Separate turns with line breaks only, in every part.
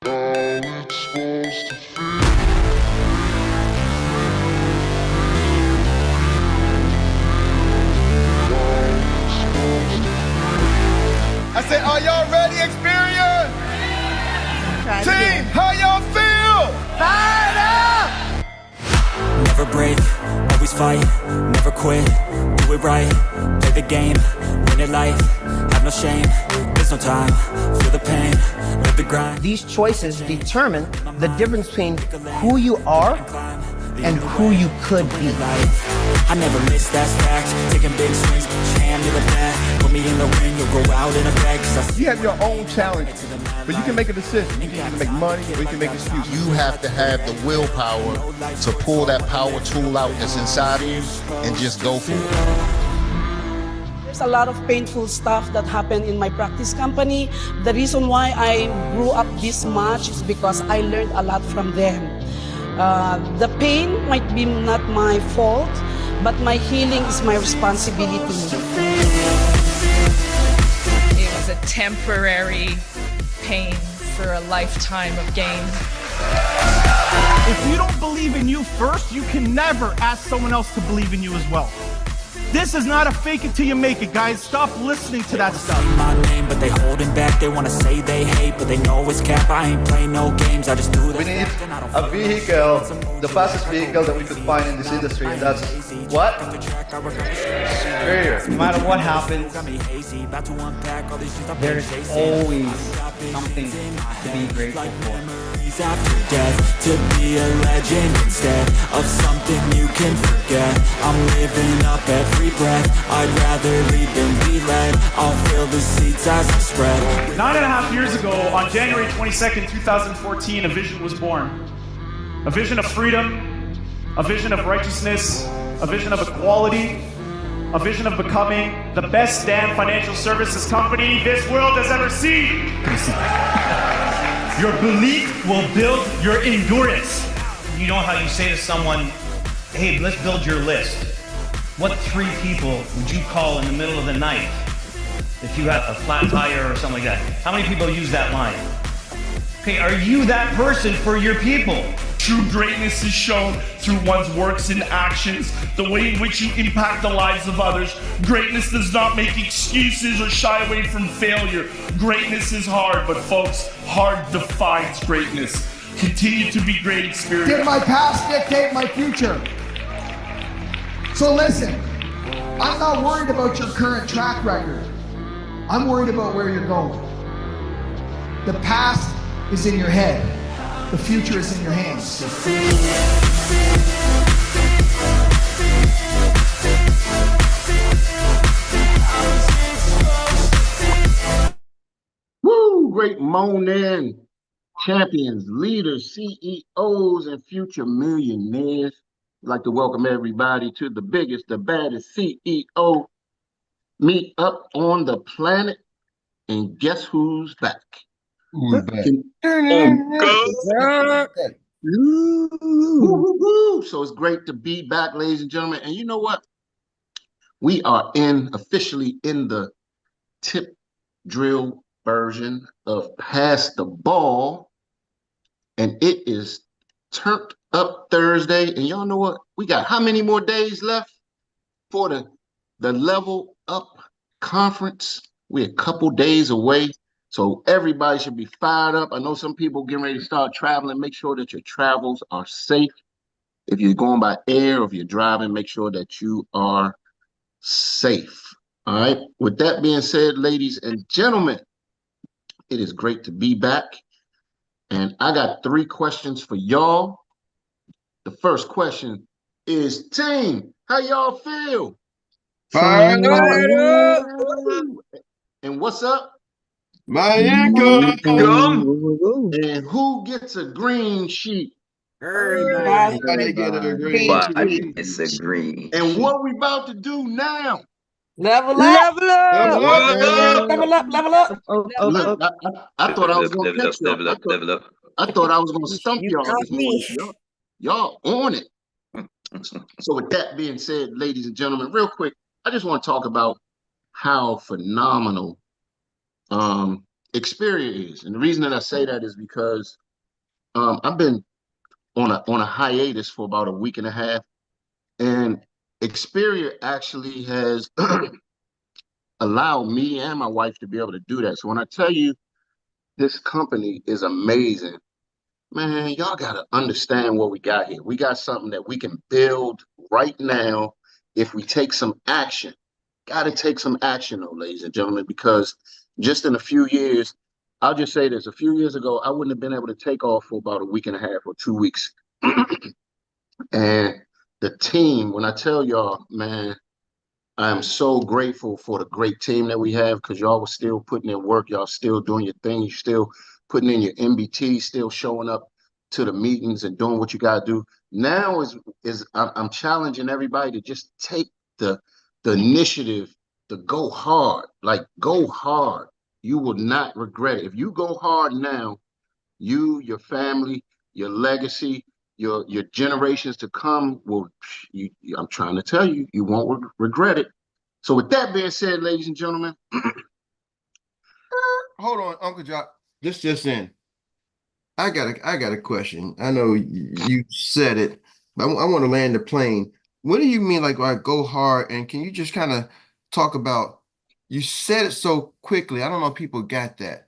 I said, are y'all ready, Xperts? Team, how y'all feel? Fired up!
Never break, always fight, never quit, do it right, play the game, win it life, have no shame, there's no time, feel the pain, live the grind.
These choices determine the difference between who you are and who you could be.
I never miss that fact, taking big swings, hand me the bat, put me in the ring, you'll go out in a bag.
You have your own challenges, but you can make a decision. You can either make money or you can make excuses.
You have to have the willpower to pull that power tool out that's inside of you and just go for it.
There's a lot of painful stuff that happened in my practice company. The reason why I grew up this much is because I learned a lot from them. The pain might be not my fault, but my healing is my responsibility.
It was a temporary pain for a lifetime of gain.
If you don't believe in you first, you can never ask someone else to believe in you as well. This is not a fake it till you make it, guys. Stop listening to that stuff.
My name, but they holding back. They wanna say they hate, but they know it's cap. I ain't playing no games. I just do this.
We need a vehicle, the fastest vehicle that we could find in this industry, and that's what? Superior.
No matter what happens, there's always something to be grateful for.
After death, to be a legend instead of something you can forget. I'm living up every breath. I'd rather lead than be led. I'll fill the seats as I spread.
9.5 years ago, on January 22nd, 2014, a vision was born. A vision of freedom, a vision of righteousness, a vision of equality, a vision of becoming the best damn financial services company this world has ever seen. Your belief will build your endurance.
You know how you say to someone, hey, let's build your list. What 3 people would you call in the middle of the night if you had a flat tire or something like that? How many people use that line? Okay, are you that person for your people?
True greatness is shown through one's works and actions, the way in which you impact the lives of others. Greatness does not make excuses or shy away from failure. Greatness is hard, but folks, hard defines greatness. Continue to be great, Xperts.
Did my past dictate my future? So listen, I'm not worried about your current track record. I'm worried about where you're going. The past is in your head. The future is in your hands.
Woo! Great morning, champions, leaders, CEOs, and future millionaires. I'd like to welcome everybody to the biggest, the baddest CEO meet up on the planet. And guess who's back?
Who's back?
So it's great to be back, ladies and gentlemen. And you know what? We are officially in the tip drill version of Pass the Ball. And it is turned up Thursday. And y'all know what? We got how many more days left for the Level Up Conference? We're a couple days away. So everybody should be fired up. I know some people getting ready to start traveling. Make sure that your travels are safe. If you're going by air or if you're driving, make sure that you are safe. All right. With that being said, ladies and gentlemen, it is great to be back. And I got 3 questions for y'all. The first question is, team, how y'all feel?
Fired up!
And what's up?
My income!
And who gets a green sheet?
Everybody get a green sheet.
Disagree.
And what we about to do now?
Level up!
Level up!
Level up! Level up!
Look, I thought I was going to catch y'all. I thought I was going to stump y'all this morning. Y'all on it. So with that being said, ladies and gentlemen, real quick, I just want to talk about how phenomenal Xperia is. And the reason that I say that is because I've been on a hiatus for about a week and a half, and Xperia actually has allowed me and my wife to be able to do that. So when I tell you this company is amazing, man, y'all gotta understand what we got here. We got something that we can build right now if we take some action. Gotta take some action though, ladies and gentlemen, because just in a few years, I'll just say this, a few years ago, I wouldn't have been able to take off for about a week and a half or 2 weeks. And the team, when I tell y'all, man, I am so grateful for the great team that we have, because y'all was still putting in work, y'all still doing your thing, you still putting in your MBT, still showing up to the meetings and doing what you gotta do. Now I'm challenging everybody to just take the initiative to go hard. Like, go hard. You will not regret it. If you go hard now, you, your family, your legacy, your generations to come will, I'm trying to tell you, you won't regret it. So with that being said, ladies and gentlemen,
Hold on, Uncle Jock. This just in. I got a question. I know you said it, but I want to land the plane. What do you mean, like go hard? And can you just kind of talk about? You said it so quickly. I don't know if people got that.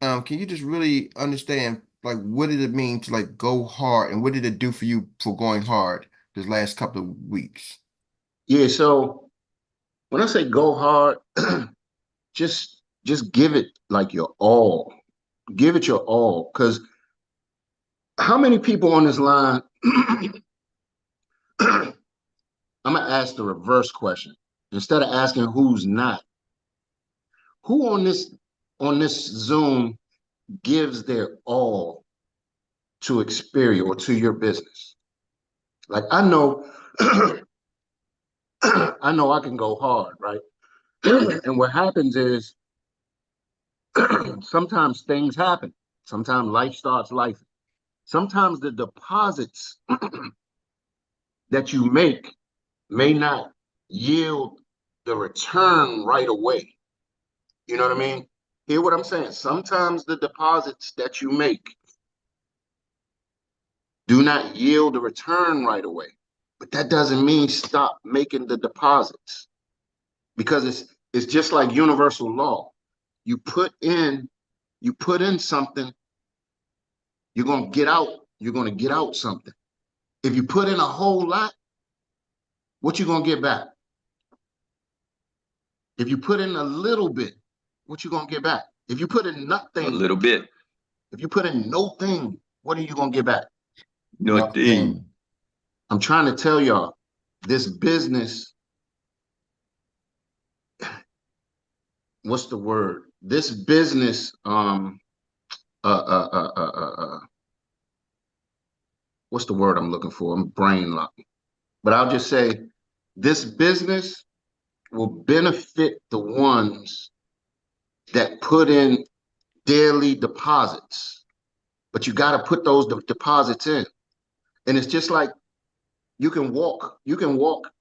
Can you just really understand, like, what did it mean to like go hard, and what did it do for you for going hard this last couple of weeks?
yeah. So when I say go hard, just give it like your all. Give it your all, because how many people on this line? I'm gonna ask the reverse question instead of asking who's not. Who on this Zoom gives their all to Xperia or to your business? Like, I know, I know I can go hard, right? And what happens is sometimes things happen. Sometimes life starts life. Sometimes the deposits that you make may not yield the return right away. You know what I mean? Hear what I'm saying? Sometimes the deposits that you make do not yield a return right away. But that doesn't mean stop making the deposits, because it's just like universal law. You put in something, you're gonna get out something. If you put in a whole lot, what you gonna get back? If you put in a little bit, what you gonna get back? If you put in nothing, a little bit. If you put in no thing, what are you gonna get back?
Nothing.
I'm trying to tell y'all, this business, what's the word? This business, what's the word I'm looking for? I'm brain locked. But I'll just say, this business will benefit the ones that put in daily deposits. But you got to put those deposits in. And it's just like, you can walk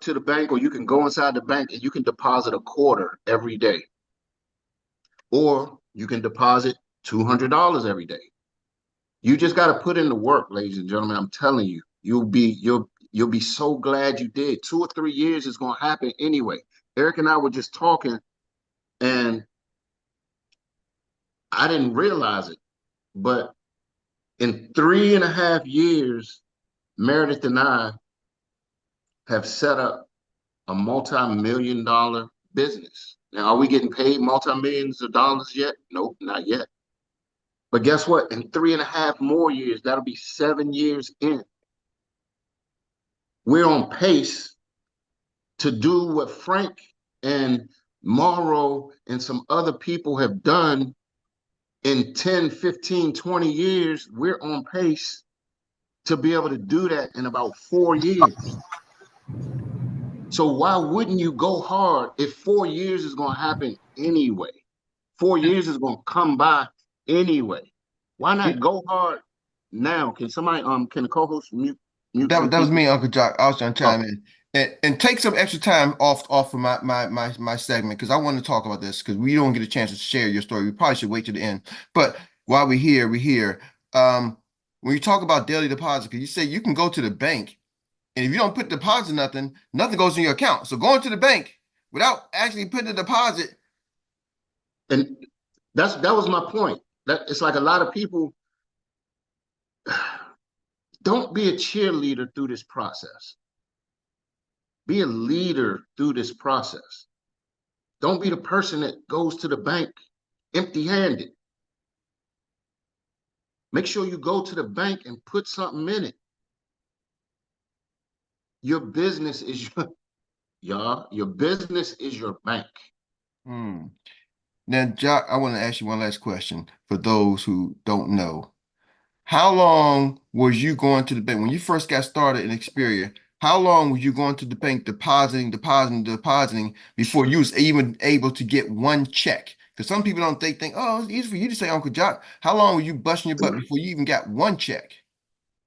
to the bank, or you can go inside the bank and you can deposit a quarter every day. Or you can deposit $200 every day. You just got to put in the work, ladies and gentlemen. I'm telling you, you'll be so glad you did. 2 or 3 years is going to happen anyway. Eric and I were just talking, and I didn't realize it, but in 3.5 years, Meredith and I have set up a multi-million-dollar business. Now, are we getting paid multi-millions of dollars yet? Nope, not yet. But guess what? In 3.5 more years, that'll be 7 years in. We're on pace to do what Frank and Morrow and some other people have done in 10, 15, 20 years. We're on pace to be able to do that in about 4 years. So why wouldn't you go hard if 4 years is going to happen anyway? 4 years is going to come by anyway. Why not go hard now? Can somebody, can the co-host mute?
That was me, Uncle Jock. I was trying to chime in. And take some extra time off of my segment because I want to talk about this because we don't get a chance to share your story. We probably should wait to the end. But while we're here, we're here. When you talk about daily deposit, because you say you can go to the bank and if you don't put deposit nothing, nothing goes in your account. So going to the bank without actually putting the deposit.
And that was my point. That it's like a lot of people don't be a cheerleader through this process. Be a leader through this process. Don't be the person that goes to the bank empty-handed. Make sure you go to the bank and put something in it. Your business is your business is your bank.
Hmm. Now, Jock, I want to ask you one last question for those who don't know. How long was you going to the bank when you first got started in Xperia? How long was you going to the bank depositing before you was even able to get one check? Because some people don't think, oh, it's easy for you to say, Uncle Jock. How long were you busting your butt before you even got one check?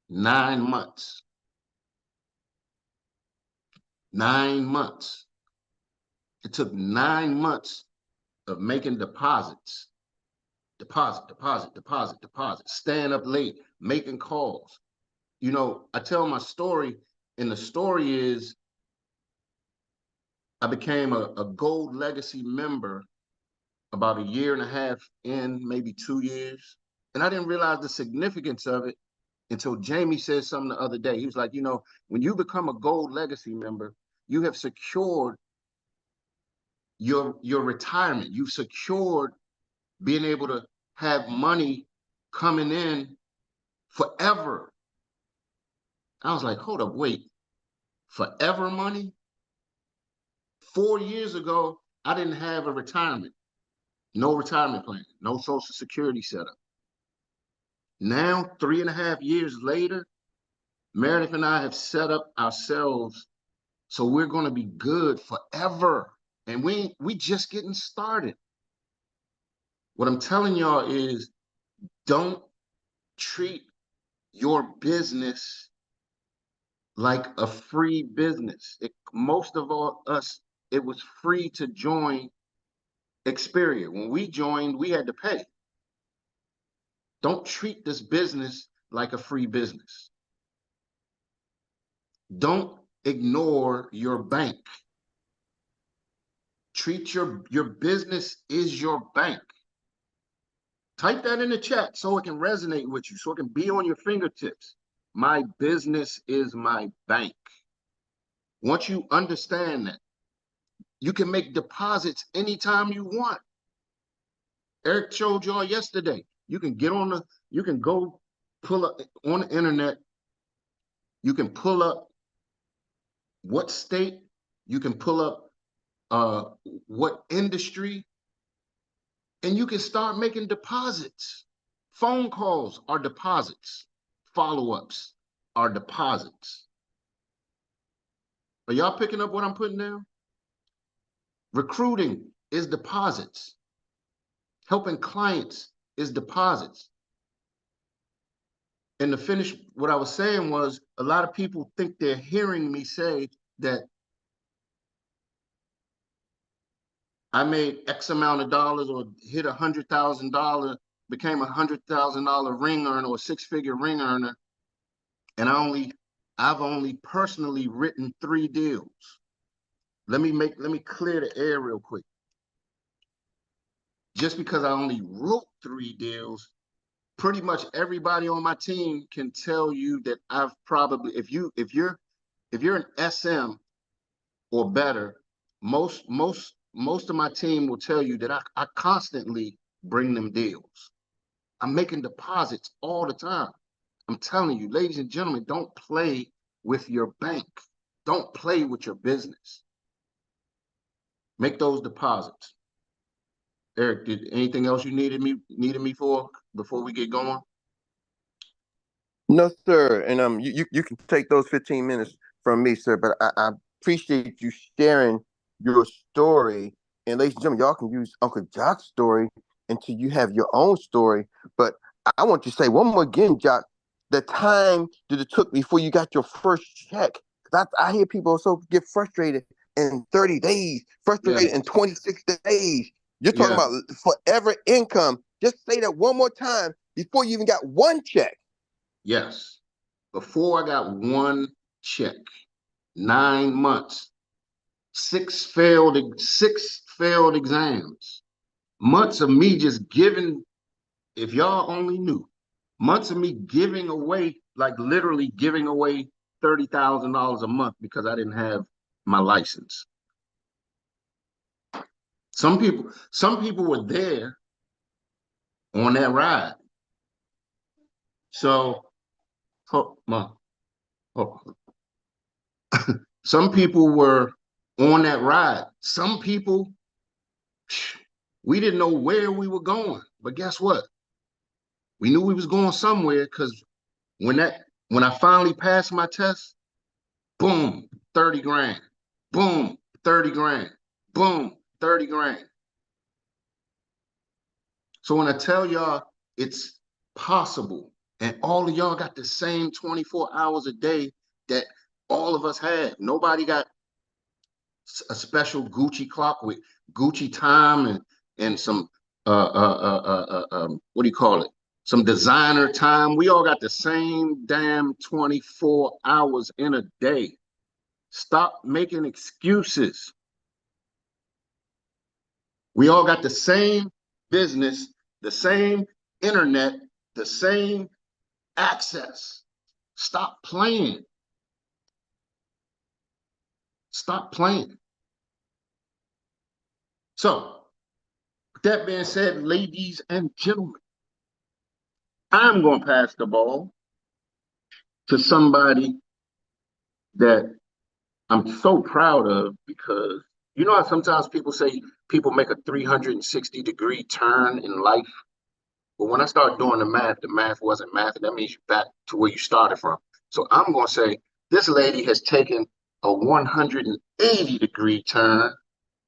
9 months. 9 months. It took 9 months of making deposits. Deposit, staying up late, making calls. You know, I tell my story, and the story is I became a Gold Legacy member about a year and a half in, maybe 2 years. And I didn't realize the significance of it until Jamie said something the other day. He was like, you know, when you become a Gold Legacy member, you have secured your retirement. You've secured being able to have money coming in forever. I was like, hold up, wait, forever money? 4 years ago, I didn't have a retirement, no retirement plan, no Social Security setup. Now, 3.5 years later, Meredith and I have set up ourselves so we're going to be good forever. And we just getting started. What I'm telling y'all is don't treat your business like a free business. Most of all us, it was free to join Xperia. When we joined, we had to pay. Don't treat this business like a free business. Don't ignore your bank. Treat your business is your bank. Type that in the chat so it can resonate with you, so it can be on your fingertips. My business is my bank. Once you understand that, you can make deposits anytime you want. Eric showed y'all yesterday. You can go pull up on the internet. You can pull up what state, you can pull up what industry, and you can start making deposits. Phone calls are deposits. Follow-ups are deposits. Are y'all picking up what I'm putting down? Recruiting is deposits. Helping clients is deposits. And to finish what I was saying was, a lot of people think they're hearing me say that I made X amount of dollars or hit $100,000, became $100,000 ring earner or six-figure ring earner, and I've only personally written 3 deals. Let me clear the air real quick. Just because I only wrote 3 deals, pretty much everybody on my team can tell you that I've probably, if you're an SM or better, most of my team will tell you that I constantly bring them deals. I'm making deposits all the time. I'm telling you, ladies and gentlemen, don't play with your bank. Don't play with your business. Make those deposits. Eric, did anything else you needed me for before we get going?
No, sir. And you can take those 15 minutes from me, sir. But I appreciate you sharing your story. And ladies and gentlemen, y'all can use Uncle Jock's story until you have your own story. But I want to say one more again, Jock, the time that it took before you got your first check. I hear people so get frustrated in 30 days, frustrated
Yes.
in 26 days. You're talking
Yes.
about forever income. Just say that one more time before you even got one check.
Yes. Before I got one check, 9 months, six failed exams, months of me just giving, if y'all only knew, months of me giving away, like literally giving away $30,000 a month because I didn't have my license. Some people were there on that ride. So, some people were on that ride. Some people, we didn't know where we were going, but guess what? We knew we was going somewhere because when I finally passed my test, boom, 30 grand. Boom, 30 grand. Boom, 30 grand. So when I tell y'all it's possible, and all of y'all got the same 24 hours a day that all of us have. Nobody got a special Gucci clock with Gucci time and some what do you call it? Some designer time. We all got the same damn 24 hours in a day. Stop making excuses. We all got the same business, the same internet, the same access. Stop playing. Stop playing. So, with that being said, ladies and gentlemen, I'm going to pass the ball to somebody that I'm so proud of, because you know how sometimes people say people make a 360-degree turn in life? But when I started doing the math wasn't math, and that means you're back to where you started from. So I'm going to say this lady has taken a 180-degree turn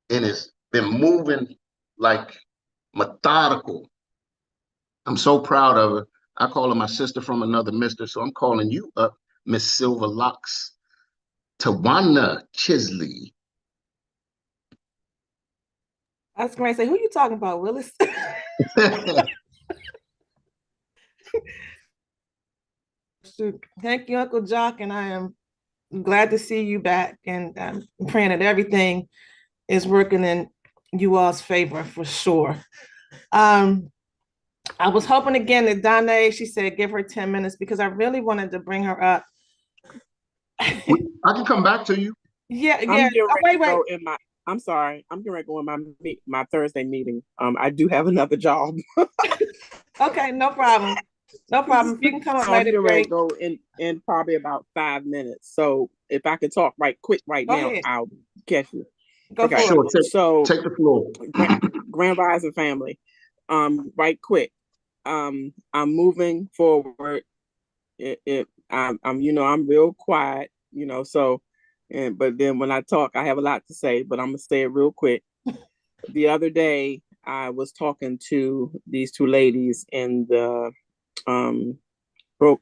and has been moving like methodical. I'm so proud of her. I call her my sister from another mister, so I'm calling you up, Miss Silver Locks, Tawana Chisley.
I was going to say, who you talking about, Willis? Thank you, Uncle Jock, and I am glad to see you back, and I'm praying that everything is working in you all's favor for sure. I was hoping again that Donna, she said, give her 10 minutes because I really wanted to bring her up.
I can come back to you.
Yeah.
I'm sorry. I'm getting ready to go in my Thursday meeting. I do have another job.
Okay, no problem. No problem. If you can come up
So
later,
I'm getting ready to
great.
go in probably about 5 minutes. So if I could talk quick right
Go
now,
ahead.
I'll catch you.
Go for
Sure,
So
take the floor.
Grand Rising family. Right quick. I'm moving forward. I'm real quiet, so but then when I talk, I have a lot to say, but I'm gonna say it real quick. The other day I was talking to these two ladies in the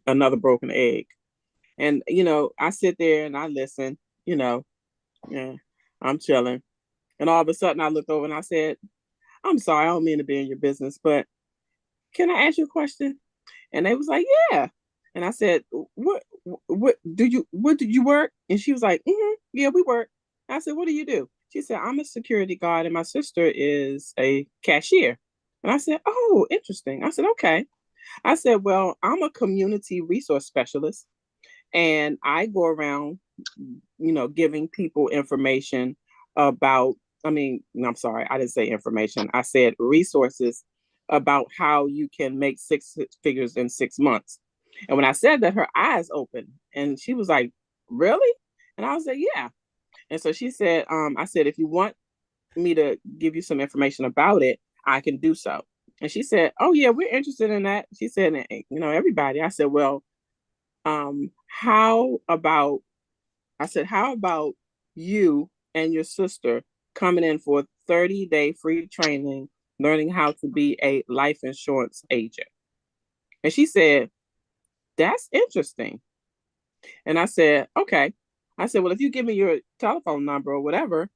another broken egg. And I sit there and I listen, yeah, I'm chilling. And all of a sudden I looked over and I said, I'm sorry, I don't mean to be in your business, but can I ask you a question? And they was like, yeah. And I said, where did you work? And she was like, yeah, we work. I said, what do you do? She said, I'm a security guard and my sister is a cashier. And I said, oh, interesting. I said, okay. I said, well, I'm a community resource specialist and I go around, giving people information about, I'm sorry, I didn't say information. I said resources about how you can make six figures in 6 months. And when I said that, her eyes opened and she was like, really? And I was like, yeah. And so she said, I said, if you want me to give you some information about it, I can do so. And she said, oh yeah, we're interested in that. She said, everybody. I said, well, how about you and your sister coming in for a 30-day free training, learning how to be a life insurance agent? And she said, that's interesting. And I said, okay. I said, well, if you give me your telephone number or whatever,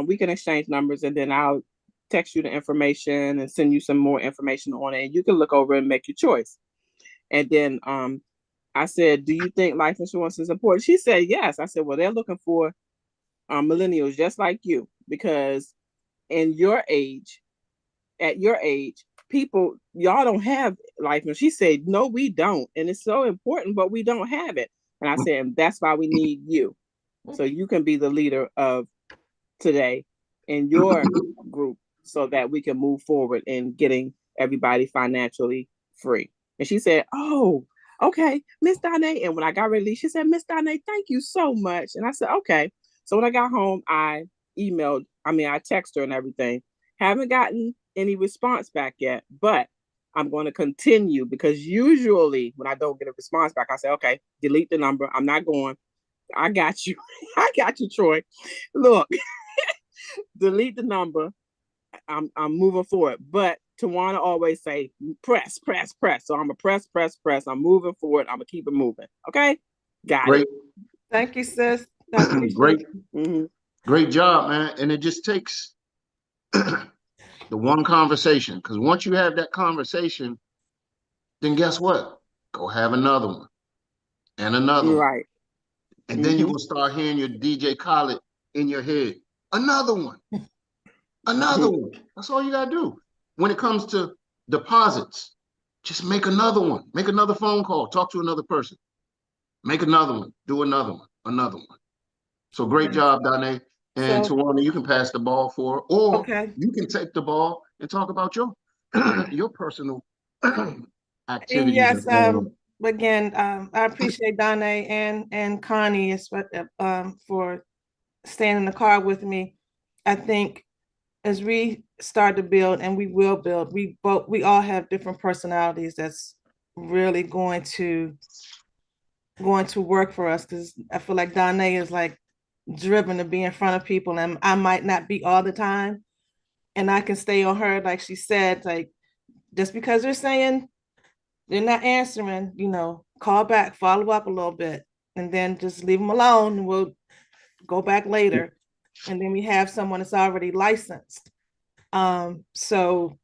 we can exchange numbers, and then I'll text you the information and send you some more information on it, and you can look over and make your choice. And then I said, do you think life insurance is important? She said, yes. I said, well, they're looking for millennials just like you, because at your age, people, y'all don't have life insurance. She said, no, we don't. And it's so important, but we don't have it. And I said, that's why we need you. So you can be the leader of today in your group so that we can move forward in getting everybody financially free. And she said, oh, okay, Miss Danae. And when I got ready, she said, Miss Danae, thank you so much. And I said, okay. So when I got home, I texted her and everything. Haven't gotten any response back yet, but I'm going to continue, because usually when I don't get a response back, I say, okay, delete the number. I'm not going. I got you. I got you, Troy. Look, delete the number. I'm moving forward. But Tawana always say, press, press, press. So I'm a press, press, press. I'm moving forward. I'm gonna keep it moving. Okay, got
Great.
it.
Thank you, sis.
Great, great job, man. And it just takes the one conversation, because once you have that conversation, then guess what? Go have another one and another one.
Right.
And then you're gonna start hearing your DJ Khaled in your head. Another one. Another one. That's all you gotta do. When it comes to deposits, just make another one. Make another phone call. Talk to another person. Make another one. Do another one. Another one. So great job, Danae. And Tawana, you can pass the ball for her, or you can take the ball and talk about your your personal activities.
Yes, again, I appreciate Danae and Connie for staying in the car with me. I think as we start to build, and we will build, we all have different personalities that's really going to work for us, because I feel like Danae is like driven to be in front of people, and I might not be all the time, and I can stay on her, like she said, like just because they're saying they're not answering, call back, follow up a little bit, and then just leave them alone, and we'll go back later. And then we have someone that's already licensed. So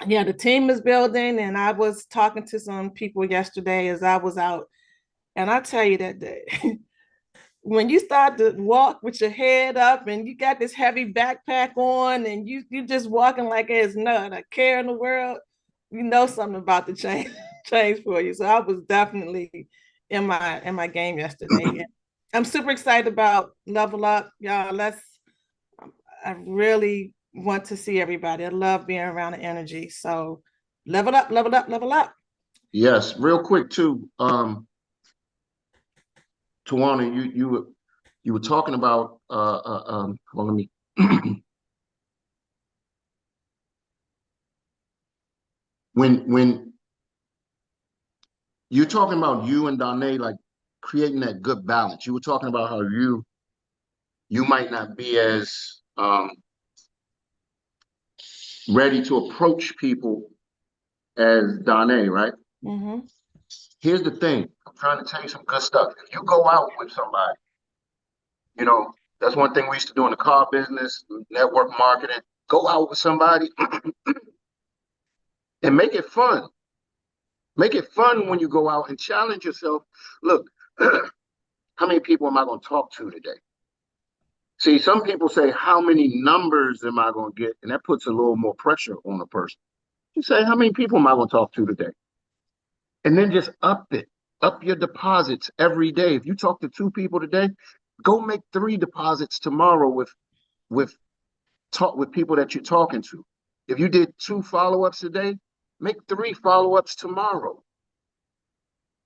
yeah, the team is building, and I was talking to some people yesterday as I was out, and I tell you that day, when you start to walk with your head up and you got this heavy backpack on, and you just walking like it's not a care in the world, you know something about to change for you. So I was definitely in my game yesterday. I'm super excited about Level Up, y'all. I really want to see everybody. I love being around the energy. So level up, level up, level up.
Yes, real quick too. Tawana, you were talking about well, let me when you're talking about you and Danae, like creating that good balance, you were talking about how you might not be as ready to approach people as Danae, right?
Mm-hmm.
Here's the thing. I'm trying to tell you some good stuff. If you go out with somebody, that's one thing we used to do in the car business, network marketing. Go out with somebody and make it fun. Make it fun when you go out and challenge yourself. Look, how many people am I going to talk to today? See, some people say, how many numbers am I going to get? And that puts a little more pressure on a person. You say, how many people am I going to talk to today? And then just up it. Up your deposits every day. If you talk to 2 people today, go make 3 deposits tomorrow with people that you're talking to. If you did 2 follow-ups today, make 3 follow-ups tomorrow.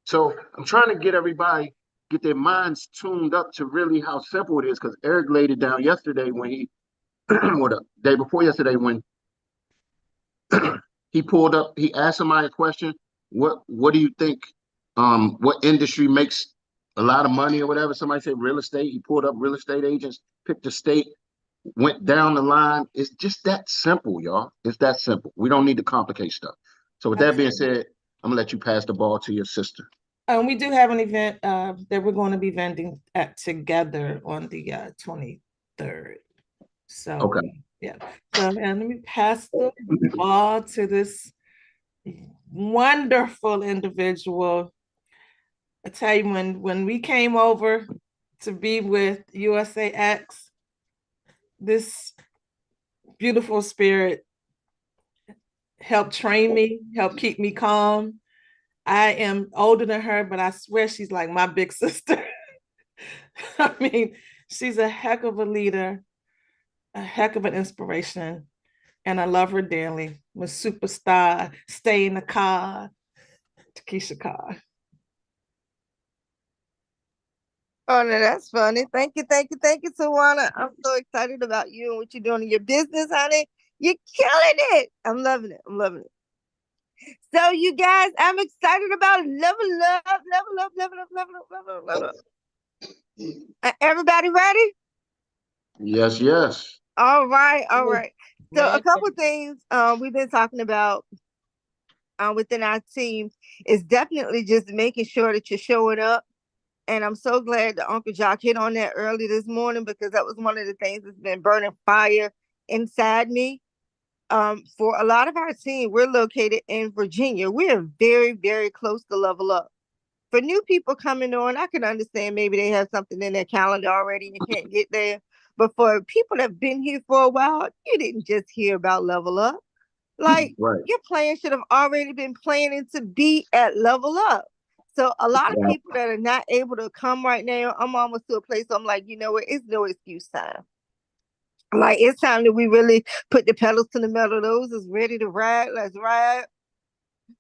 So I'm trying to get everybody, get their minds tuned up to really how simple it is, because Eric laid it down yesterday when he, or the day before yesterday, when he pulled up, he asked somebody a question, what do you think, what industry makes a lot of money or whatever? Somebody said real estate. He pulled up real estate agents, picked a state, went down the line. It's just that simple, y'all. It's that simple. We don't need to complicate stuff. So with that being said, I'm gonna let you pass the ball to your sister.
We do have an event that we're going to be vending at together on the 23rd. So
Okay.
yeah. So and let me pass the ball to this wonderful individual. I tell you, when we came over to be with USAX, this beautiful spirit helped train me, helped keep me calm. I am older than her, but I swear she's like my big sister. I mean, she's a heck of a leader, a heck of an inspiration, and I love her dearly. I'm a superstar, stay in the car, Takesha Carr.
Oh, no, that's funny. Thank you, Tawana. I'm so excited about you and what you're doing in your business, honey. You're killing it. I'm loving it. So, you guys, I'm excited about level up, level up, level up, level up, level up, level up. Everybody ready?
Yes, yes.
All right. So, a couple things we've been talking about within our team is definitely just making sure that you're showing up. And I'm so glad that Uncle Jock hit on that early this morning, because that was one of the things that's been burning fire inside me. For a lot of our team, we're located in Virginia. We're very, very close to level up. For new people coming on, I can understand maybe they have something in their calendar already and can't get there. But for people that have been here for a while, you didn't just hear about level up. Like,
Right.
your plan should have already been planning to be at level up. So a lot of people that are not able to come right now, I'm almost to a place I'm like, you know what? It's no excuse time. Like, it's time that we really put the pedals to the metal. Those is ready to ride. Let's ride.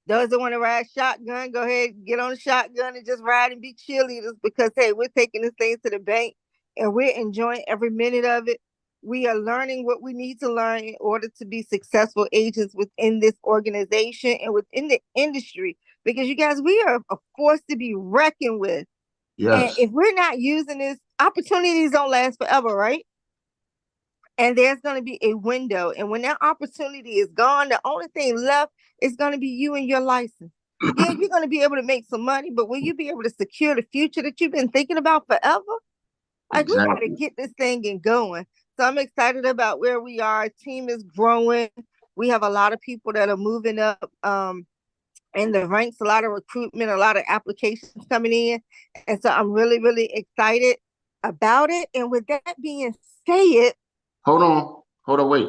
Those that want to ride shotgun, go ahead, get on the shotgun and just ride and be cheerleaders, because, hey, we're taking this thing to the bank and we're enjoying every minute of it. We are learning what we need to learn in order to be successful agents within this organization and within the industry. Because, you guys, we are a force to be reckoned with. And
Yes.
if we're not using this, opportunities don't last forever, right? And there's going to be a window. And when that opportunity is gone, the only thing left is going to be you and your license. Yeah, you're going to be able to make some money, but will you be able to secure the future that you've been thinking about forever? Like, we got to get this thing and going. So I'm excited about where we are. Our team is growing. We have a lot of people that are moving up in the ranks, a lot of recruitment, a lot of applications coming in. And so I'm really, really excited about it. And with that being said,
Hold on, wait.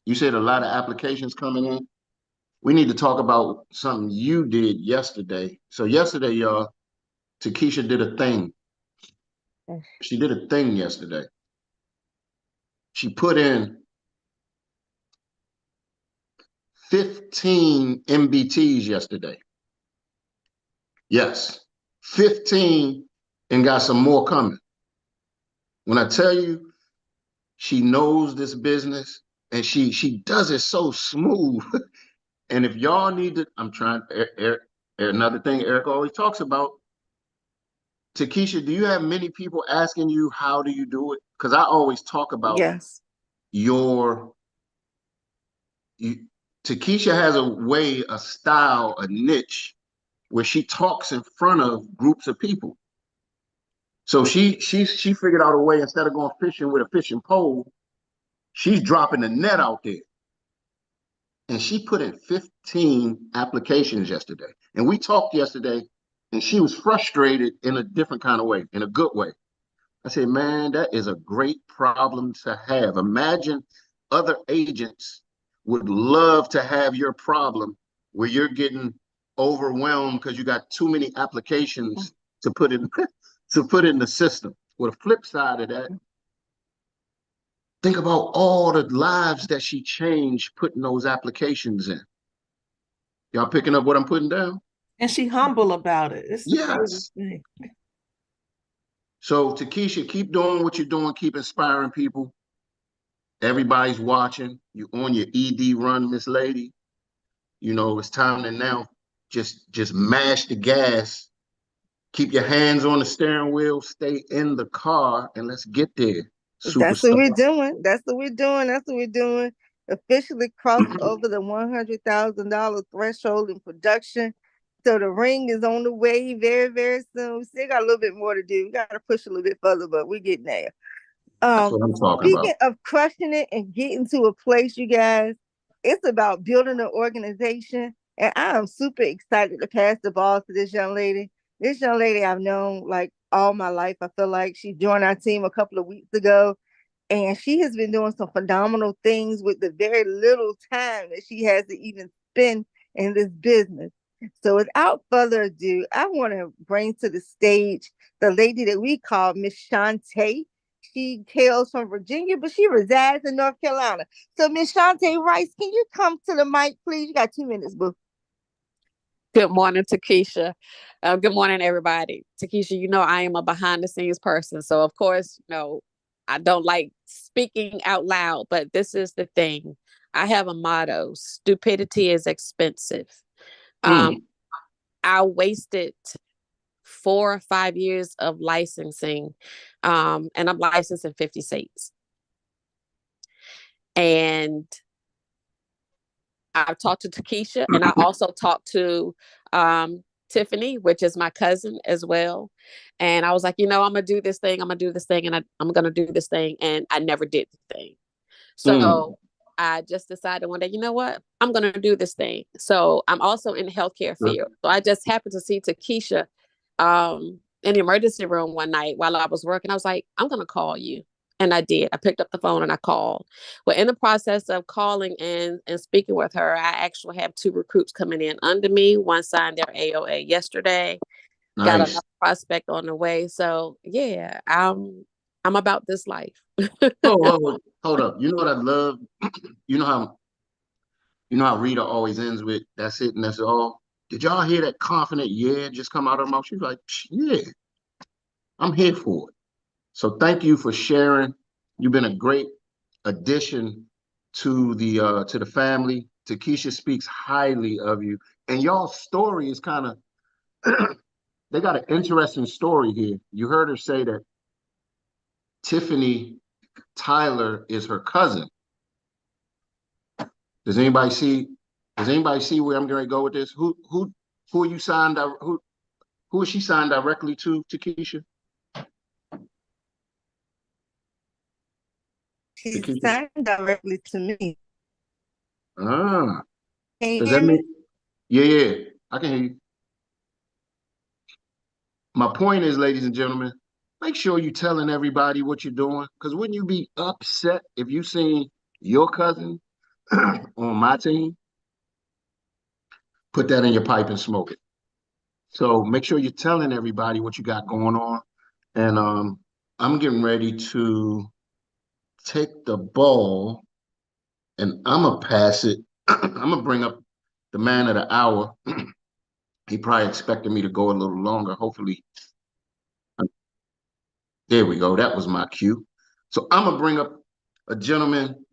You said a lot of applications coming in. We need to talk about something you did yesterday. So yesterday, y'all, Takesha did a thing. She did a thing yesterday. She put in 15 MBTs yesterday. Yes, 15, and got some more coming. When I tell you, she knows this business and she does it so smooth. And if y'all need to, I'm trying, another thing Eric always talks about, Takesha, do you have many people asking you, how do you do it? Because I always talk about
yes,
Takesha has a way, a style, a niche where she talks in front of groups of people. So she figured out a way, instead of going fishing with a fishing pole, she's dropping the net out there. And she put in 15 applications yesterday. And we talked yesterday, and she was frustrated in a different kind of way, in a good way. I said, man, that is a great problem to have. Imagine other agents would love to have your problem where you're getting overwhelmed because you got too many applications to put in to put in the system. Well, the flip side of that, think about all the lives that she changed putting those applications in. Y'all picking up what I'm putting down?
And she humble about it. It's the
Yes.
thing.
So Takesha, keep doing what you're doing, keep inspiring people. Everybody's watching. You on your ED run, Miss Lady. You know, it's time to now just mash the gas. Keep your hands on the steering wheel, stay in the car, and let's get there.
that's what
Superstar.
we're doing. Officially crossed over the $100,000 threshold in production. So the ring is on the way very, very soon. We still got a little bit more to do. We got to push a little bit further, but we're getting there.
That's what I'm talking
Speaking
about.
of crushing it and getting to a place, you guys, it's about building an organization. And I am super excited to pass the ball to this young lady. This young lady I've known like all my life. I feel like she joined our team a couple of weeks ago. And she has been doing some phenomenal things with the very little time that she has to even spend in this business. So without further ado, I want to bring to the stage the lady that we call Miss Shantae. She hails from Virginia, but she resides in North Carolina. So Miss Shantae Rice, can you come to the mic, please? You got 2 minutes, boo.
Good morning, Takesha. Good morning, everybody. Takesha, you know I am a behind the scenes person. So, of course, I don't like speaking out loud, but this is the thing. I have a motto: stupidity is expensive. I wasted 4 or 5 years of licensing, and I'm licensed in 50 states. And I've talked to Takesha, and I also talked to Tiffany, which is my cousin as well. And I was like, I'm gonna do this thing, and I'm gonna do this thing, and I never did the thing. So I just decided one day, you know what, I'm gonna do this thing. So I'm also in the healthcare field. So I just happened to see Takesha in the emergency room one night while I was working. I was like, I'm gonna call you. And I did. I picked up the phone and I called. Well, in the process of calling and speaking with her, I actually have 2 recruits coming in under me. One signed their AOA yesterday.
Nice.
Got another prospect on the way. So yeah, I'm about this life.
Hold up. You know what I love? You know how Rita always ends with "That's it and that's all." Did y'all hear that confident yeah just come out of her mouth? She's like, yeah, I'm here for it. So thank you for sharing. You've been a great addition to the family. Takesha speaks highly of you, and y'all's story is kind of they got an interesting story here. You heard her say that Tiffany Tyler is her cousin. Does anybody see where I'm going to go with this? Who are you signed? Who is she signed directly to, Takesha?
She's signed directly to me.
Ah.
Can you
Does
hear
that
me?
mean? Yeah, I can hear you. My point is, ladies and gentlemen, make sure you're telling everybody what you're doing. Because wouldn't you be upset if you seen your cousin on my team? Put that in your pipe and smoke it. So make sure you're telling everybody what you got going on. And I'm getting ready to take the ball and I'm going to pass it. I'm going to bring up the man of the hour. He probably expected me to go a little longer. Hopefully. There we go. That was my cue. So I'm going to bring up a gentleman